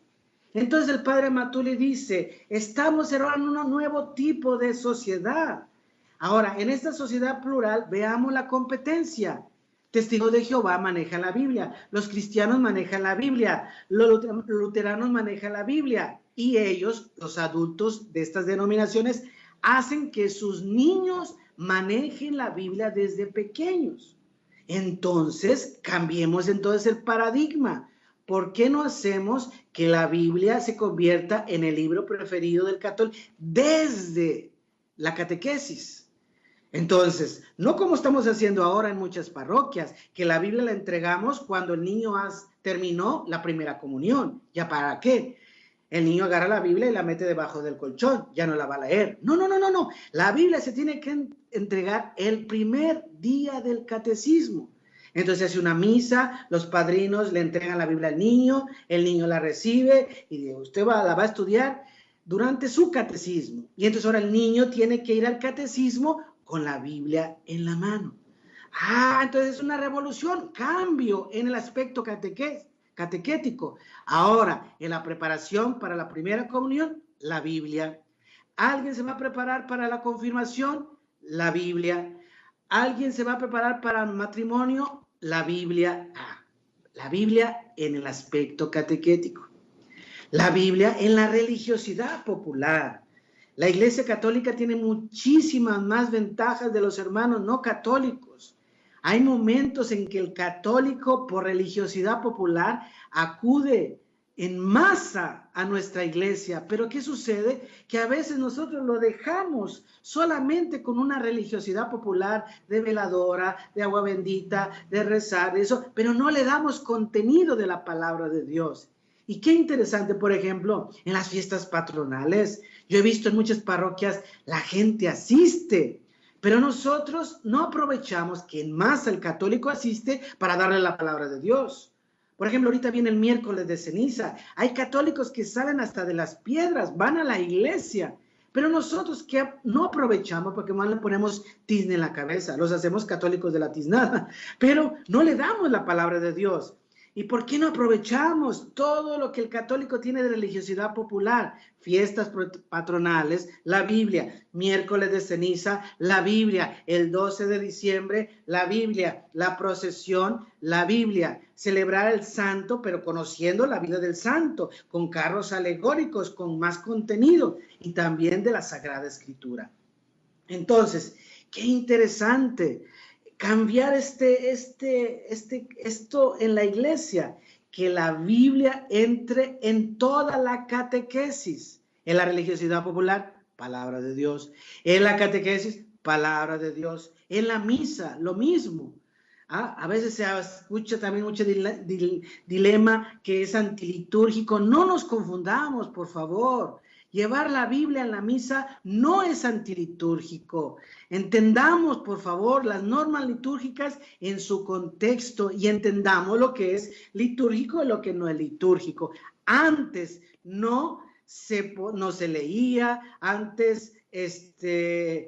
Entonces el padre Matuli dice, estamos en un nuevo tipo de sociedad. Ahora, en esta sociedad plural, veamos la competencia. Testigos de Jehová manejan la Biblia, los cristianos manejan la Biblia, los luteranos manejan la Biblia, y ellos, los adultos de estas denominaciones, hacen que sus niños manejen la Biblia desde pequeños. Entonces, cambiemos entonces el paradigma. ¿Por qué no hacemos que la Biblia se convierta en el libro preferido del católico desde la catequesis? Entonces, no como estamos haciendo ahora en muchas parroquias, que la Biblia la entregamos cuando el niño terminó la primera comunión. ¿Ya para qué? El niño agarra la Biblia y la mete debajo del colchón, ya no la va a leer. No. La Biblia se tiene que entregar el primer día del catecismo. Entonces hace una misa, los padrinos le entregan la Biblia al niño, el niño la recibe y usted la va a estudiar durante su catecismo. Y entonces ahora el niño tiene que ir al catecismo con la Biblia en la mano. Entonces es una revolución, cambio en el aspecto catequético. Ahora, en la preparación para la primera comunión, la Biblia. ¿Alguien se va a preparar para la confirmación? La Biblia. ¿Alguien se va a preparar para el matrimonio? La Biblia. La Biblia en el aspecto catequético. La Biblia en la religiosidad popular. La Iglesia Católica tiene muchísimas más ventajas de los hermanos no católicos. Hay momentos en que el católico, por religiosidad popular, acude en masa a nuestra iglesia. Pero ¿qué sucede? Que a veces nosotros lo dejamos solamente con una religiosidad popular de veladora, de agua bendita, de rezar, de eso, pero no le damos contenido de la palabra de Dios. Y qué interesante, por ejemplo, en las fiestas patronales, yo he visto en muchas parroquias la gente asiste, pero nosotros no aprovechamos que en masa el católico asiste para darle la palabra de Dios. Por ejemplo, ahorita viene el miércoles de ceniza. Hay católicos que salen hasta de las piedras, van a la iglesia, pero nosotros que no aprovechamos porque más le ponemos tizne en la cabeza, los hacemos católicos de la tiznada, pero no le damos la palabra de Dios. ¿Y por qué no aprovechamos todo lo que el católico tiene de religiosidad popular? Fiestas patronales, la Biblia, miércoles de ceniza, la Biblia, el 12 de diciembre, la Biblia, la procesión, la Biblia, celebrar el santo, pero conociendo la vida del santo, con carros alegóricos, con más contenido y también de la Sagrada Escritura. Entonces, qué interesante cambiar esto en la iglesia, que la Biblia entre en toda la catequesis. En la religiosidad popular, palabra de Dios. En la catequesis, palabra de Dios. En la misa, lo mismo. A veces se escucha también mucho dilema que es antilitúrgico. No nos confundamos, por favor. Llevar la Biblia en la misa no es antilitúrgico. Entendamos, por favor, las normas litúrgicas en su contexto y entendamos lo que es litúrgico y lo que no es litúrgico. Antes no se leía, antes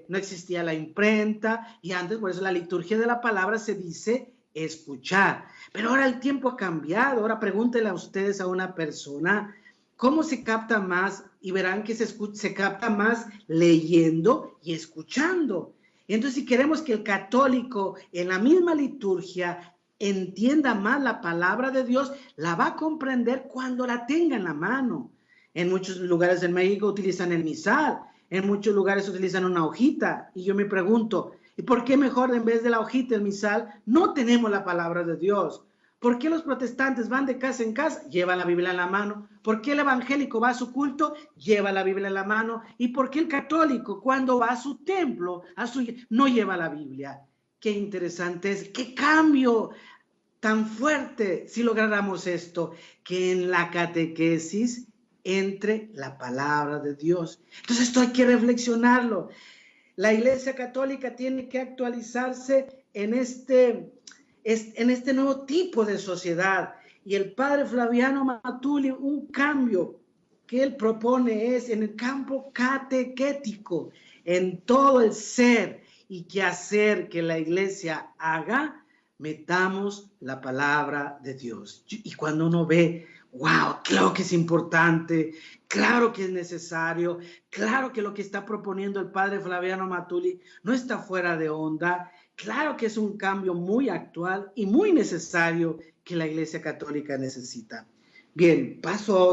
no existía la imprenta y antes, por eso la liturgia de la palabra se dice escuchar. Pero ahora el tiempo ha cambiado. Ahora pregúntenle a ustedes a una persona cómo se capta más y verán que se capta más leyendo y escuchando. Entonces, si queremos que el católico en la misma liturgia entienda más la palabra de Dios, la va a comprender cuando la tenga en la mano. En muchos lugares en México utilizan el misal, en muchos lugares utilizan una hojita. Y yo me pregunto, ¿y por qué mejor en vez de la hojita, el misal, no tenemos la palabra de Dios? ¿Por qué los protestantes van de casa en casa? Llevan la Biblia en la mano. ¿Por qué el evangélico va a su culto? Lleva la Biblia en la mano. ¿Y por qué el católico cuando va a su templo no lleva la Biblia? Qué interesante es, qué cambio. tan fuerte si lográramos esto, que en la catequesis entre la palabra de Dios. Entonces esto hay que reflexionarlo. La Iglesia Católica tiene que actualizarse en este nuevo tipo de sociedad. Y el padre Flaviano Matuli, un cambio que él propone es en el campo catequético, en todo el ser y qué hacer que la Iglesia haga, metamos la palabra de Dios. Y cuando uno ve, wow, claro que es importante, claro que es necesario, claro que lo que está proponiendo el padre Flaviano Matuli no está fuera de onda, claro que es un cambio muy actual y muy necesario que la Iglesia Católica necesita. Bien, paso a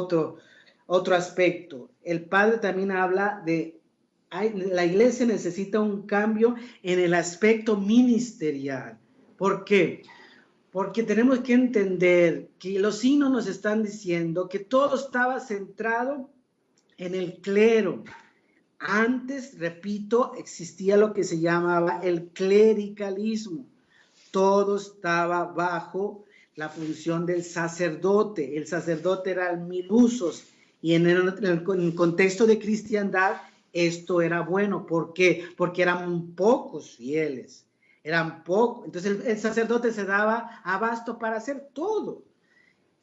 otro aspecto. El padre también habla de la Iglesia necesita un cambio en el aspecto ministerial. ¿Por qué? Porque tenemos que entender que los signos nos están diciendo que todo estaba centrado en el clero. Antes, repito, existía lo que se llamaba el clericalismo. Todo estaba bajo la función del sacerdote. El sacerdote era el mil usos y en el contexto de cristiandad esto era bueno. ¿Por qué? Porque eran pocos fieles. Eran pocos. Entonces el sacerdote se daba abasto para hacer todo.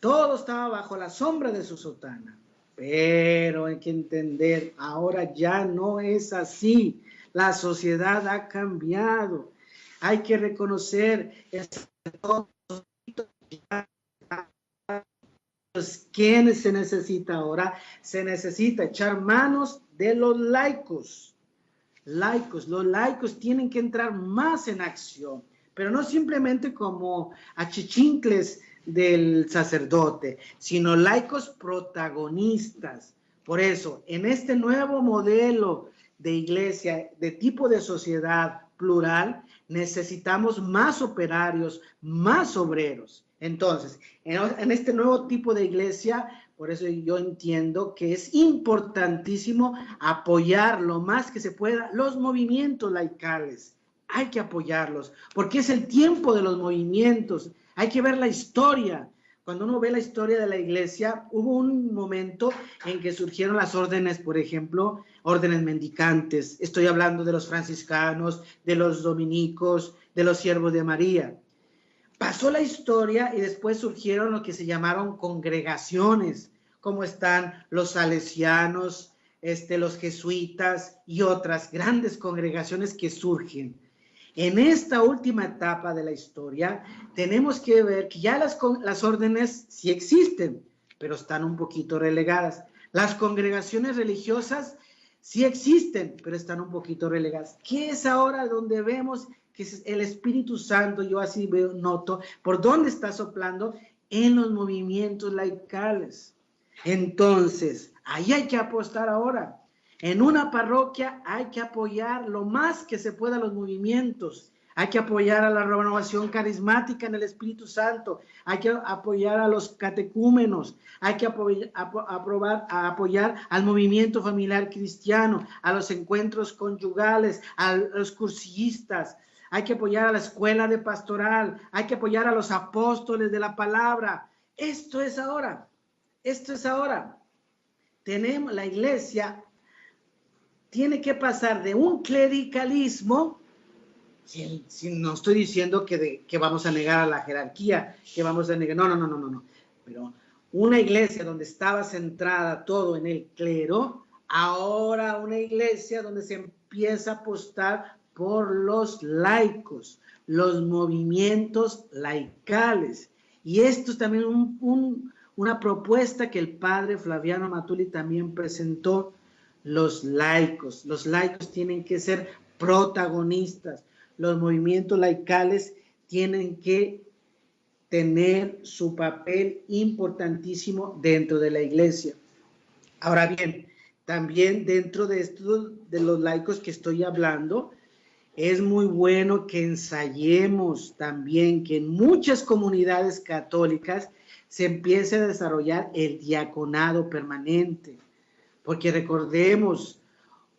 Todo estaba bajo la sombra de su sotana. Pero hay que entender, ahora ya no es así. La sociedad ha cambiado. Hay que reconocer ¿quiénes se necesita ahora? Se necesita echar manos de los laicos. Los laicos tienen que entrar más en acción, pero no simplemente como achichincles del sacerdote, sino laicos protagonistas. Por eso, en este nuevo modelo de iglesia, de tipo de sociedad plural, necesitamos más operarios, más obreros. Entonces, en este nuevo tipo de iglesia, por eso yo entiendo que es importantísimo apoyar lo más que se pueda los movimientos laicales. Hay que apoyarlos, porque es el tiempo de los movimientos. Hay que ver la historia. Cuando uno ve la historia de la iglesia, hubo un momento en que surgieron las órdenes, por ejemplo, órdenes mendicantes. Estoy hablando de los franciscanos, de los dominicos, de los siervos de María. Pasó la historia y después surgieron lo que se llamaron congregaciones, como están los salesianos, los jesuitas y otras grandes congregaciones que surgen. En esta última etapa de la historia, tenemos que ver que ya las órdenes sí existen, pero están un poquito relegadas. Las congregaciones religiosas sí existen, pero están un poquito relegadas. ¿Qué es ahora donde vemos que es el Espíritu Santo? Yo así veo, noto, ¿por dónde está soplando? En los movimientos laicales. Entonces, ahí hay que apostar ahora. En una parroquia hay que apoyar lo más que se pueda los movimientos. Hay que apoyar a la renovación carismática en el Espíritu Santo. Hay que apoyar a los catecúmenos. Hay que apoyar al movimiento familiar cristiano, a los encuentros conyugales, a los cursillistas. Hay que apoyar a la escuela de pastoral. Hay que apoyar a los apóstoles de la palabra. Esto es ahora. Esto es ahora. Tenemos la iglesia. Tiene que pasar de un clericalismo, no estoy diciendo que vamos a negar a la jerarquía, que vamos a negar, no, pero una iglesia donde estaba centrada todo en el clero, ahora una iglesia donde se empieza a apostar por los laicos, los movimientos laicales. Y esto es también una propuesta que el padre Flaviano Matuli también presentó. Los laicos tienen que ser protagonistas. Los movimientos laicales tienen que tener su papel importantísimo dentro de la iglesia. Ahora bien, también dentro de esto de los laicos que estoy hablando, es muy bueno que ensayemos también que en muchas comunidades católicas se empiece a desarrollar el diaconado permanente. Porque recordemos,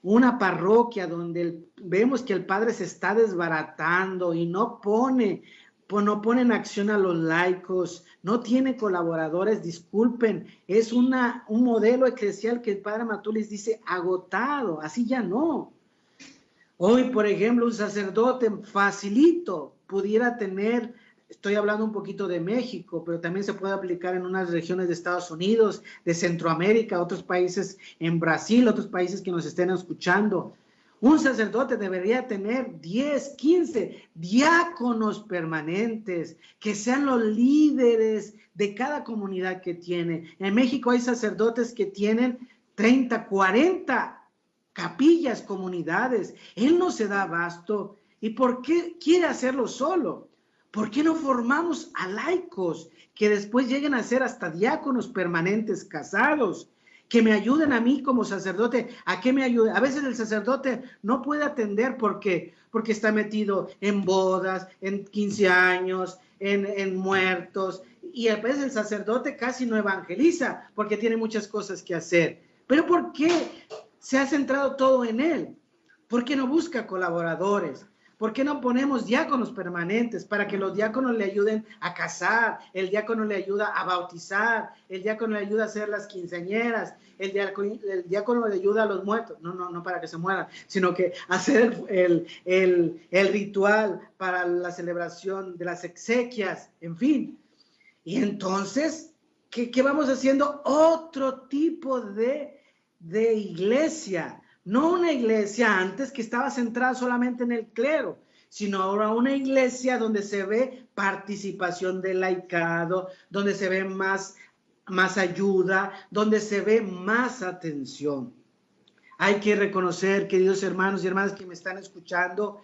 una parroquia donde vemos que el padre se está desbaratando y no pone no pone en acción a los laicos, no tiene colaboradores, disculpen, es un modelo eclesial que el padre Amatulis dice agotado, así ya no. Hoy, por ejemplo, un sacerdote facilito pudiera tener, estoy hablando un poquito de México, pero también se puede aplicar en unas regiones de Estados Unidos, de Centroamérica, otros países en Brasil, otros países que nos estén escuchando. Un sacerdote debería tener 10, 15 diáconos permanentes, que sean los líderes de cada comunidad que tiene. En México hay sacerdotes que tienen 30, 40 capillas, comunidades. Él no se da abasto. ¿Y por qué quiere hacerlo solo? ¿Por qué no formamos a laicos que después lleguen a ser hasta diáconos permanentes casados? Que me ayuden a mí como sacerdote, ¿a qué me ayude? A veces el sacerdote no puede atender porque está metido en bodas, en 15 años, en muertos, y a veces el sacerdote casi no evangeliza porque tiene muchas cosas que hacer. ¿Pero por qué se ha centrado todo en él? ¿Por qué no busca colaboradores? ¿Por qué no ponemos diáconos permanentes para que los diáconos le ayuden a casar? El diácono le ayuda a bautizar, el diácono le ayuda a hacer las quinceañeras, el diácono le ayuda a los muertos, no para que se mueran, sino que hacer el ritual para la celebración de las exequias, en fin. Y entonces, ¿qué vamos haciendo? Otro tipo de iglesia. No una iglesia antes que estaba centrada solamente en el clero, sino ahora una iglesia donde se ve participación del laicado, donde se ve más ayuda, donde se ve más atención. Hay que reconocer, queridos hermanos y hermanas que me están escuchando,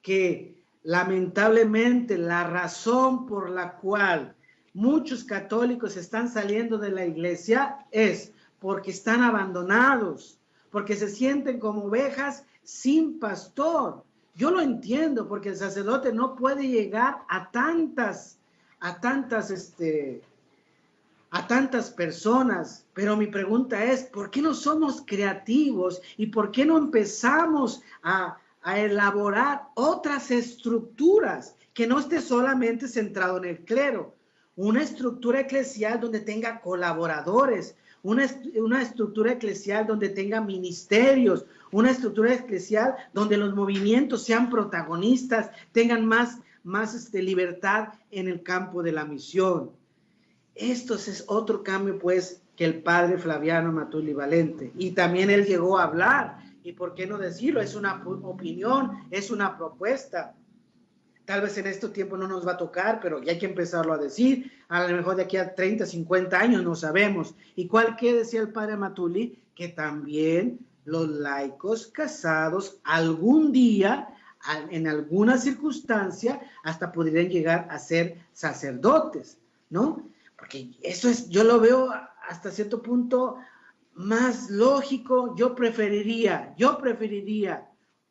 que lamentablemente la razón por la cual muchos católicos están saliendo de la iglesia es porque están abandonados, porque se sienten como ovejas sin pastor. Yo lo entiendo, porque el sacerdote no puede llegar a tantas personas, pero mi pregunta es, ¿por qué no somos creativos y por qué no empezamos a elaborar otras estructuras que no esté solamente centrado en el clero? Una estructura eclesial donde tenga colaboradores, una estructura eclesial donde tenga ministerios, una estructura eclesial donde los movimientos sean protagonistas, tengan más libertad en el campo de la misión. Esto es otro cambio, pues, que el padre Flaviano Amatulis Valente. Y también él llegó a hablar, y por qué no decirlo, es una opinión, es una propuesta. Tal vez en este tiempo no nos va a tocar, pero ya hay que empezarlo a decir. A lo mejor de aquí a 30, 50 años no sabemos. ¿Y cuál que decía el padre Amatulis? Que también los laicos casados algún día, en alguna circunstancia, hasta podrían llegar a ser sacerdotes, ¿no? Porque eso es, yo lo veo hasta cierto punto más lógico. Yo preferiría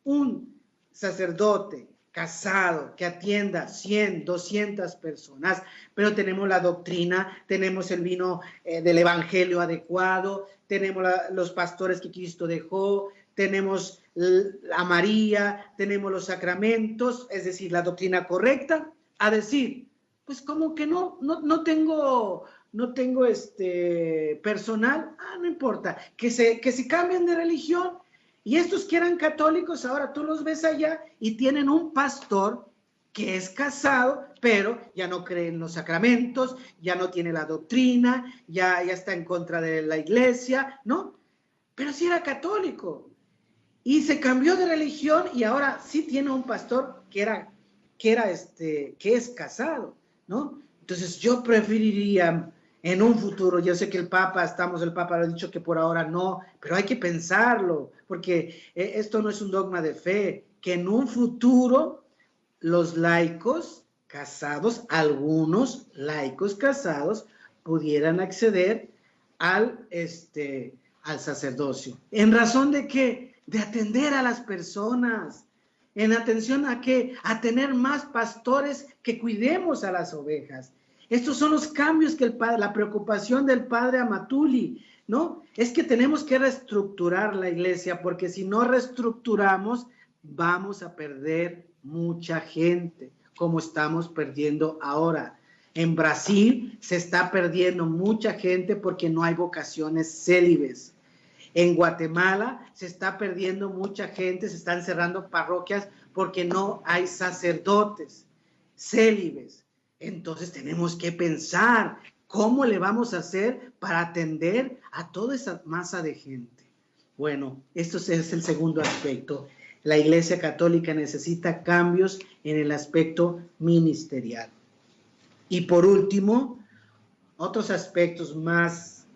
un sacerdote casado que atienda 100, 200 personas, pero tenemos la doctrina, tenemos el vino del evangelio adecuado, tenemos los pastores que Cristo dejó, tenemos a María, tenemos los sacramentos, es decir, la doctrina correcta, a decir, pues como que no tengo personal, no importa, que se cambien de religión. Y estos que eran católicos, ahora tú los ves allá y tienen un pastor que es casado, pero ya no cree en los sacramentos, ya no tiene la doctrina, ya está en contra de la iglesia, ¿no? Pero sí era católico. Y se cambió de religión y ahora sí tiene un pastor que es casado, ¿no? Entonces yo preferiría en un futuro, yo sé que el Papa lo ha dicho que por ahora no, pero hay que pensarlo, porque esto no es un dogma de fe, que en un futuro los laicos casados, algunos laicos casados, pudieran acceder al sacerdocio. ¿En razón de qué? De atender a las personas. ¿En atención a qué? A tener más pastores que cuidemos a las ovejas. Estos son los cambios que la preocupación del padre Amatulis, ¿no? Es que tenemos que reestructurar la iglesia, porque si no reestructuramos, vamos a perder mucha gente. como estamos perdiendo ahora. En Brasil se está perdiendo mucha gente porque no hay vocaciones célibes. En Guatemala se está perdiendo mucha gente, se están cerrando parroquias porque no hay sacerdotes célibes. Entonces tenemos que pensar cómo le vamos a hacer para atender a toda esa masa de gente. Bueno, esto es el segundo aspecto. La Iglesia Católica necesita cambios en el aspecto ministerial. Y por último, otros aspectos más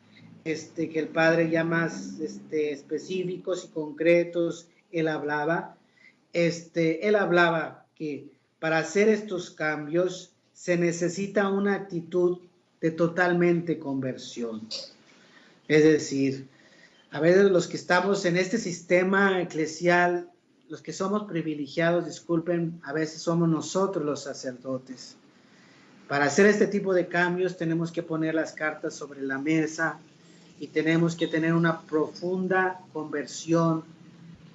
que el Padre ya más específicos y concretos, él hablaba que para hacer estos cambios se necesita una actitud de totalmente conversión. Es decir, a veces los que estamos en este sistema eclesial, los que somos privilegiados, disculpen, a veces somos nosotros los sacerdotes. Para hacer este tipo de cambios tenemos que poner las cartas sobre la mesa y tenemos que tener una profunda conversión,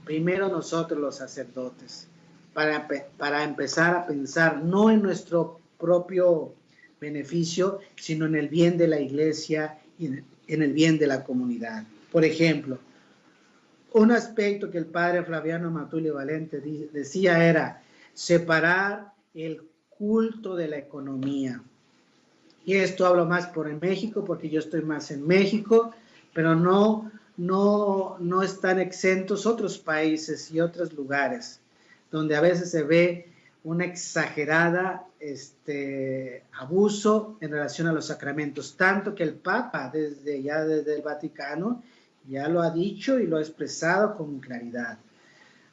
primero nosotros los sacerdotes, para empezar a pensar no en nuestro propio beneficio, sino en el bien de la iglesia y en el bien de la comunidad. Por ejemplo, un aspecto que el padre Flaviano Matuli Valente decía era separar el culto de la economía. Y esto hablo más por en México, porque yo estoy más en México, pero no están exentos otros países y otros lugares, donde a veces se ve una exagerada abuso en relación a los sacramentos, tanto que el Papa desde el Vaticano ya lo ha dicho y lo ha expresado con claridad.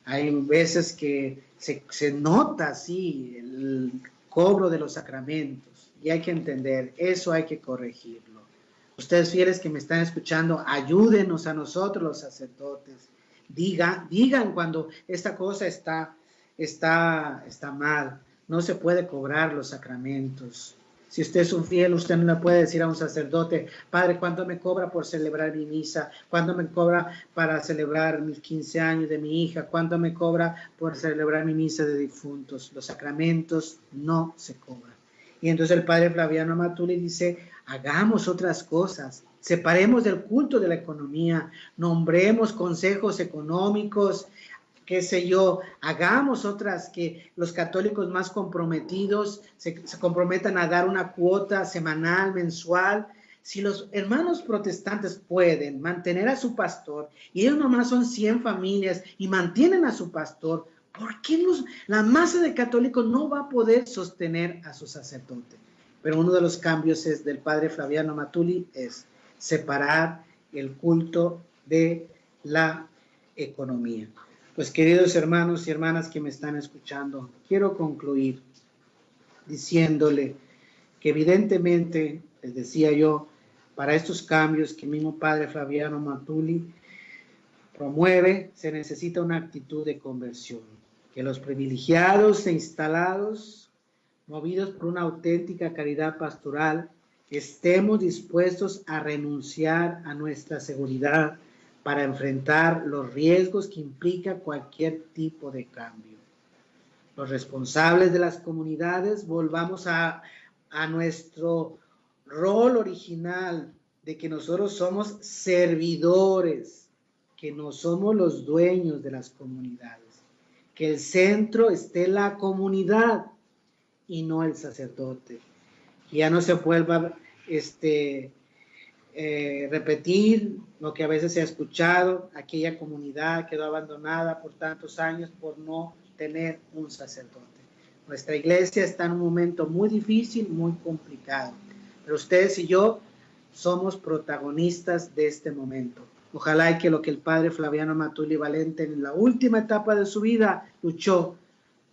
Hay veces que se nota así el cobro de los sacramentos y hay que entender, eso hay que corregirlo. Ustedes fieles que me están escuchando, ayúdenos a nosotros los sacerdotes, digan cuando esta cosa está mal, no se puede cobrar los sacramentos. Si usted es un fiel, usted no le puede decir a un sacerdote, padre, ¿cuánto me cobra por celebrar mi misa? ¿Cuánto me cobra para celebrar mis 15 años de mi hija? ¿Cuánto me cobra por celebrar mi misa de difuntos? Los sacramentos no se cobran. Y entonces el padre Flaviano Matuli dice, hagamos otras cosas, separemos del culto de la economía, nombremos consejos económicos, qué sé yo, hagamos otras, que los católicos más comprometidos se comprometan a dar una cuota semanal, mensual. Si los hermanos protestantes pueden mantener a su pastor, y ellos nomás son 100 familias y mantienen a su pastor, ¿por qué la masa de católicos no va a poder sostener a su sacerdote? Pero uno de los cambios del padre Flaviano Matuli es separar el culto de la economía. Pues queridos hermanos y hermanas que me están escuchando, quiero concluir diciéndole que evidentemente, les decía yo, para estos cambios que el mismo padre Flaviano Matuli promueve, se necesita una actitud de conversión. Que los privilegiados e instalados, movidos por una auténtica caridad pastoral, estemos dispuestos a renunciar a nuestra seguridad para enfrentar los riesgos que implica cualquier tipo de cambio. Los responsables de las comunidades volvamos a nuestro rol original de que nosotros somos servidores, que no somos los dueños de las comunidades, que el centro esté la comunidad y no el sacerdote. Que ya no se vuelva repetir lo que a veces se ha escuchado, aquella comunidad quedó abandonada por tantos años por no tener un sacerdote. Nuestra iglesia está en un momento muy difícil, muy complicado, pero ustedes y yo somos protagonistas de este momento. Ojalá y que lo que el padre Flaviano Matuli Valente en la última etapa de su vida luchó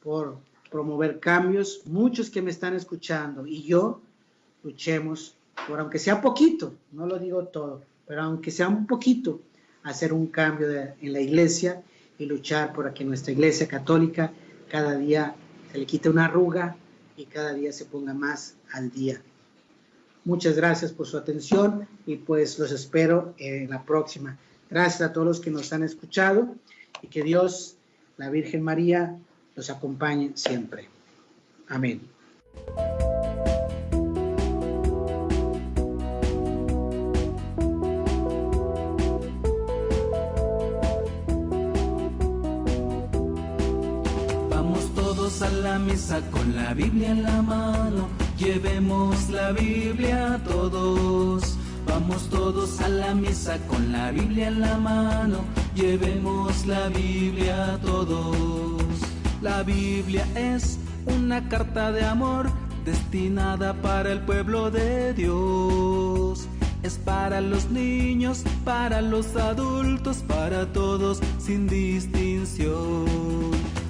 por promover cambios, muchos que me están escuchando y yo luchemos por, aunque sea poquito, no lo digo todo, pero aunque sea un poquito, hacer un cambio en la iglesia y luchar por que nuestra iglesia católica cada día se le quite una arruga y cada día se ponga más al día. Muchas gracias por su atención y pues los espero en la próxima. Gracias a todos los que nos han escuchado y que Dios, la Virgen María, los acompañe siempre. Amén. A la misa con la Biblia en la mano, llevemos la Biblia todos. Vamos todos a la misa con la Biblia en la mano, llevemos la Biblia todos. La Biblia es una carta de amor destinada para el pueblo de Dios. Es para los niños, para los adultos, para todos sin distinción.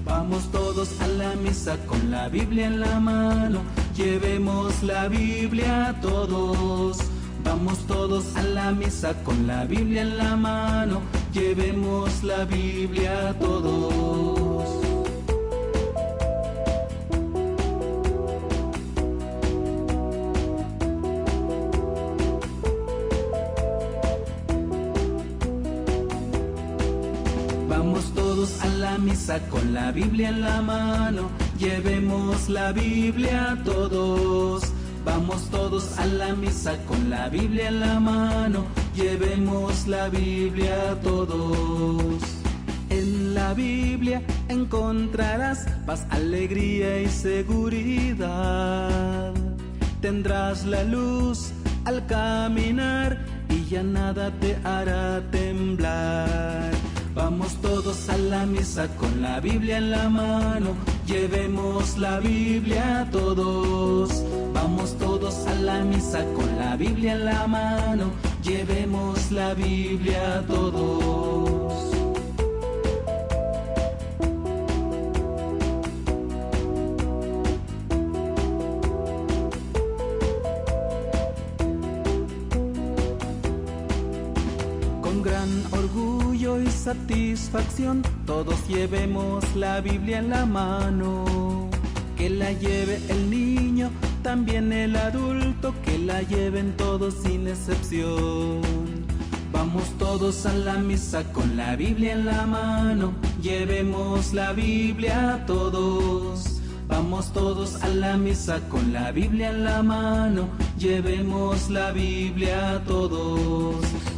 Vamos todos a la misa con la Biblia en la mano, llevemos la Biblia todos. Vamos todos a la misa con la Biblia en la mano, llevemos la Biblia todos. A la misa con la Biblia en la mano, llevemos la Biblia todos. Vamos todos a la misa con la Biblia en la mano, llevemos la Biblia todos. En la Biblia encontrarás paz, alegría y seguridad. Tendrás la luz al caminar y ya nada te hará temblar. Vamos todos a la misa con la Biblia en la mano, llevemos la Biblia todos. Vamos todos a la misa con la Biblia en la mano, llevemos la Biblia todos. Con gran orgullo y satisfacción, todos llevemos la Biblia en la mano. Que la lleve el niño, también el adulto, que la lleven todos sin excepción. Vamos todos a la misa con la Biblia en la mano, llevemos la Biblia todos. Vamos todos a la misa con la Biblia en la mano, llevemos la Biblia todos.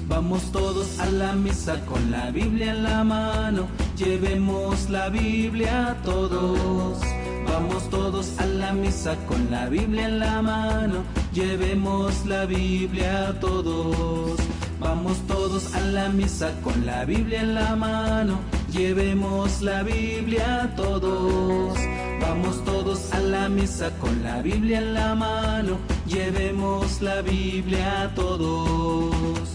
Vamos todos a la misa con la Biblia en la mano, llevemos la Biblia todos. Vamos todos a la misa con la Biblia en la mano, llevemos la Biblia todos. Vamos todos a la misa con la Biblia en la mano, llevemos la Biblia todos. Vamos todos a la misa con la Biblia en la mano, llevemos la Biblia todos.